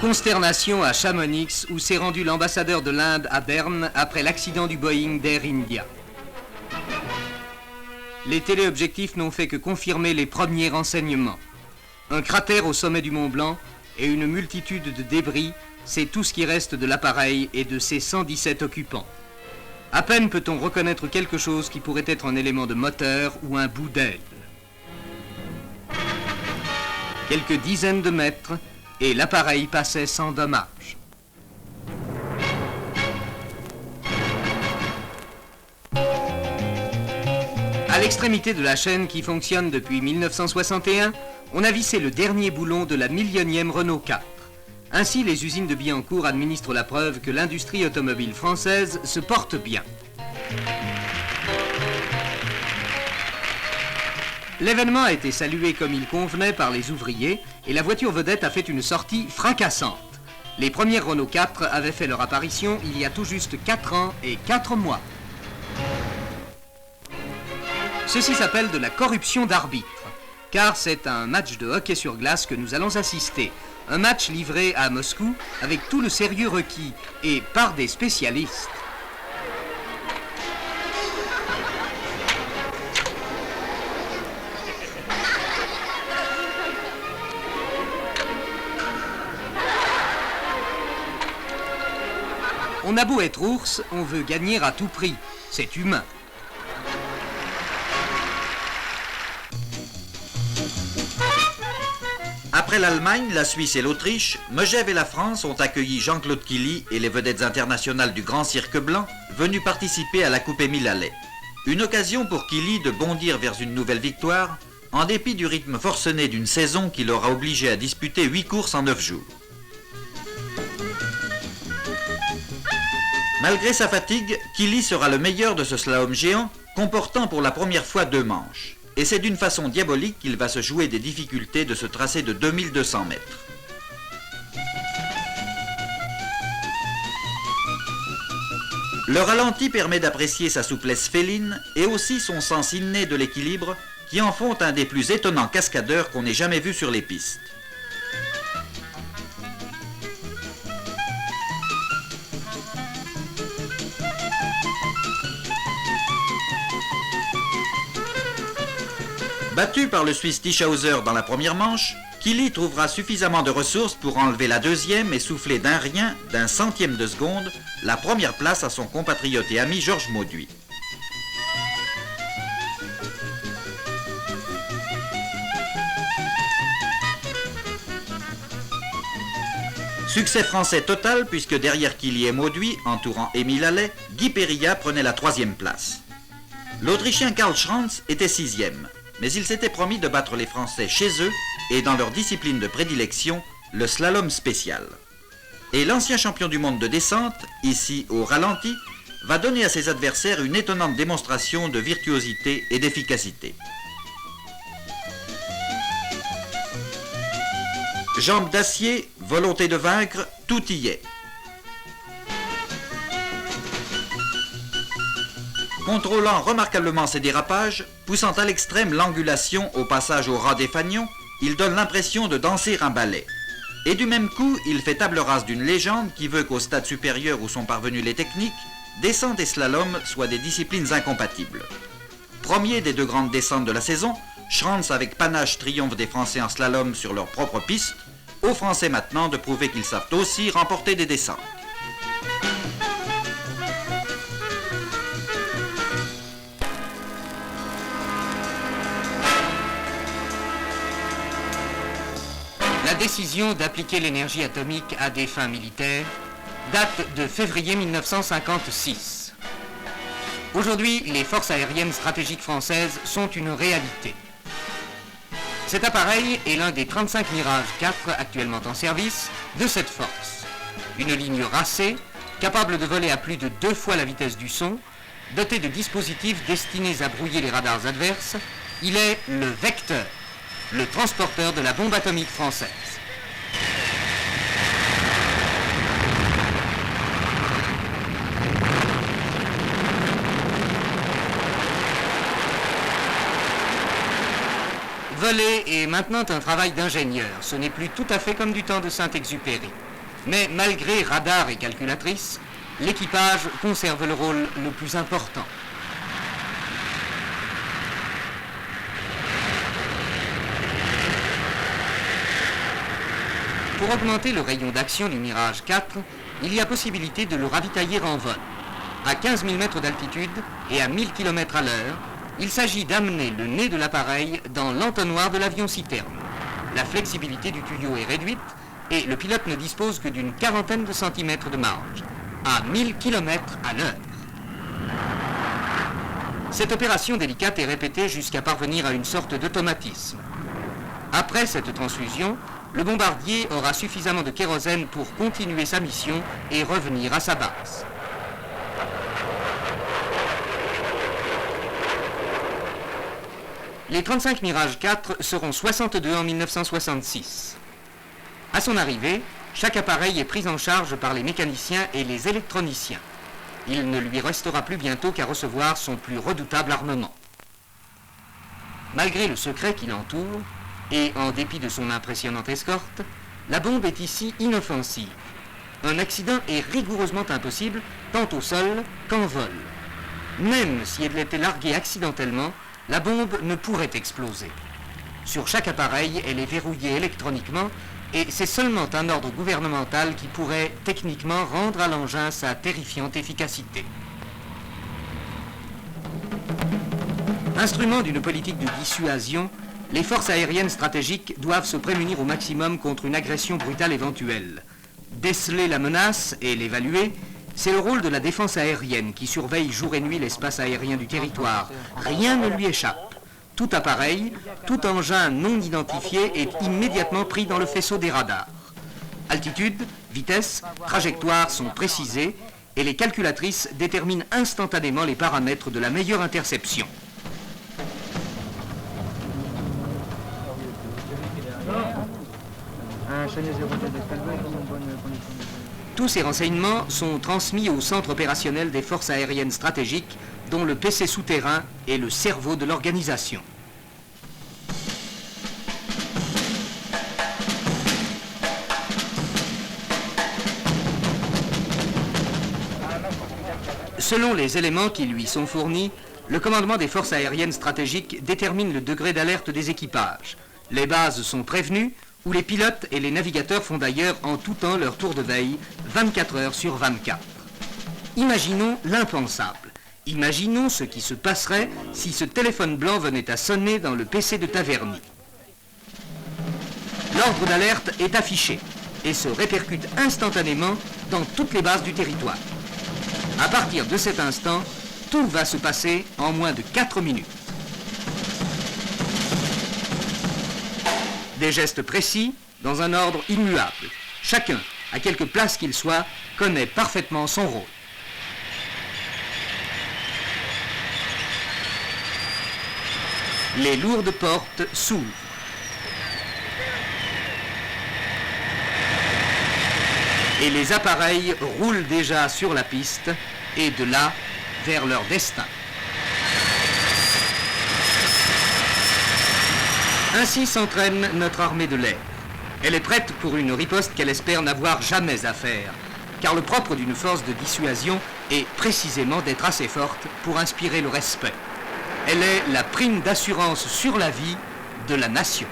Consternation à Chamonix où s'est rendu l'ambassadeur de l'Inde à Berne après l'accident du Boeing d'Air India. Les téléobjectifs n'ont fait que confirmer les premiers renseignements. Un cratère au sommet du Mont Blanc et une multitude de débris, c'est tout ce qui reste de l'appareil et de ses 117 occupants. À peine peut-on reconnaître quelque chose qui pourrait être un élément de moteur ou un bout d'aile. Quelques dizaines de mètres et l'appareil passait sans dommage. À l'extrémité de la chaîne qui fonctionne depuis 1961, on a vissé le dernier boulon de la millionième Renault 4. Ainsi, les usines de Billancourt administrent la preuve que l'industrie automobile française se porte bien. L'événement a été salué comme il convenait par les ouvriers et la voiture vedette a fait une sortie fracassante. Les premières Renault 4 avaient fait leur apparition il y a tout juste 4 ans et 4 mois. Ceci s'appelle de la corruption d'arbitre, car c'est un match de hockey sur glace que nous allons assister. Un match livré à Moscou avec tout le sérieux requis et par des spécialistes. On a beau être ours, on veut gagner à tout prix. C'est humain. Après l'Allemagne, la Suisse et l'Autriche, Megève et la France ont accueilli Jean-Claude Killy et les vedettes internationales du Grand Cirque Blanc, venus participer à la Coupe Émile Allais. Une occasion pour Killy de bondir vers une nouvelle victoire, en dépit du rythme forcené d'une saison qui l'aura obligé à disputer 8 courses en 9 jours. Malgré sa fatigue, Killy sera le meilleur de ce slalom géant, comportant pour la première fois 2 manches. Et c'est d'une façon diabolique qu'il va se jouer des difficultés de ce tracé de 2200 mètres. Le ralenti permet d'apprécier sa souplesse féline et aussi son sens inné de l'équilibre qui en font un des plus étonnants cascadeurs qu'on ait jamais vu sur les pistes. Battu par le Suisse Tischhauser dans la première manche, Killy trouvera suffisamment de ressources pour enlever la deuxième et souffler d'un rien, d'un centième de seconde, la première place à son compatriote et ami Georges Mauduit. Succès français total puisque derrière Killy et Mauduit, entourant Émile Allais, Guy Périllat prenait la 3e place. L'Autrichien Karl Schranz était 6e. Mais il s'était promis de battre les Français chez eux et dans leur discipline de prédilection, le slalom spécial. Et l'ancien champion du monde de descente, ici au ralenti, va donner à ses adversaires une étonnante démonstration de virtuosité et d'efficacité. Jambes d'acier, volonté de vaincre, tout y est. Contrôlant remarquablement ses dérapages, poussant à l'extrême l'angulation au passage au ras des fanions, il donne l'impression de danser un ballet. Et du même coup, il fait table rase d'une légende qui veut qu'au stade supérieur où sont parvenus les techniques, descente et slalom soient des disciplines incompatibles. Premier des 2 grandes descentes de la saison, Schranz avec panache triomphe des Français en slalom sur leur propre piste, aux Français maintenant de prouver qu'ils savent aussi remporter des descentes. La décision d'appliquer l'énergie atomique à des fins militaires date de février 1956. Aujourd'hui, les forces aériennes stratégiques françaises sont une réalité. Cet appareil est l'un des 35 Mirage 4 actuellement en service de cette force. Une ligne racée, capable de voler à plus de 2 fois la vitesse du son, doté de dispositifs destinés à brouiller les radars adverses, il est le Vecteur, le transporteur de la bombe atomique française. Voler est maintenant un travail d'ingénieur. Ce n'est plus tout à fait comme du temps de Saint-Exupéry. Mais malgré radar et calculatrice, l'équipage conserve le rôle le plus important. Pour augmenter le rayon d'action du Mirage 4, il y a possibilité de le ravitailler en vol. À 15 000 mètres d'altitude et à 1000 km à l'heure, il s'agit d'amener le nez de l'appareil dans l'entonnoir de l'avion-citerne. La flexibilité du tuyau est réduite et le pilote ne dispose que d'une quarantaine de centimètres de marge, à 1000 km à l'heure. Cette opération délicate est répétée jusqu'à parvenir à une sorte d'automatisme. Après cette transfusion, le bombardier aura suffisamment de kérosène pour continuer sa mission et revenir à sa base. Les 35 Mirage 4 seront 62 en 1966. À son arrivée, chaque appareil est pris en charge par les mécaniciens et les électroniciens. Il ne lui restera plus bientôt qu'à recevoir son plus redoutable armement. Malgré le secret qui l'entoure, et en dépit de son impressionnante escorte, la bombe est ici inoffensive. Un accident est rigoureusement impossible, tant au sol qu'en vol. Même si elle était larguée accidentellement, la bombe ne pourrait exploser. Sur chaque appareil, elle est verrouillée électroniquement et c'est seulement un ordre gouvernemental qui pourrait techniquement rendre à l'engin sa terrifiante efficacité. Instrument d'une politique de dissuasion, les forces aériennes stratégiques doivent se prémunir au maximum contre une agression brutale éventuelle. Déceler la menace et l'évaluer, c'est le rôle de la défense aérienne qui surveille jour et nuit l'espace aérien du territoire. Rien ne lui échappe. Tout appareil, tout engin non identifié est immédiatement pris dans le faisceau des radars. Altitude, vitesse, trajectoire sont précisées et les calculatrices déterminent instantanément les paramètres de la meilleure interception. Tous ces renseignements sont transmis au centre opérationnel des forces aériennes stratégiques, dont le PC souterrain est le cerveau de l'organisation. Selon les éléments qui lui sont fournis, le commandement des forces aériennes stratégiques détermine le degré d'alerte des équipages. Les bases sont prévenues, où les pilotes et les navigateurs font d'ailleurs en tout temps leur tour de veille, 24 heures sur 24. Imaginons l'impensable. Imaginons ce qui se passerait si ce téléphone blanc venait à sonner dans le PC de Taverny. L'ordre d'alerte est affiché et se répercute instantanément dans toutes les bases du territoire. À partir de cet instant, tout va se passer en moins de 4 minutes. Des gestes précis, dans un ordre immuable. Chacun, à quelque place qu'il soit, connaît parfaitement son rôle. Les lourdes portes s'ouvrent. Et les appareils roulent déjà sur la piste, et de là, vers leur destin. Ainsi s'entraîne notre armée de l'air. Elle est prête pour une riposte qu'elle espère n'avoir jamais à faire, car le propre d'une force de dissuasion est précisément d'être assez forte pour inspirer le respect. Elle est la prime d'assurance sur la vie de la nation.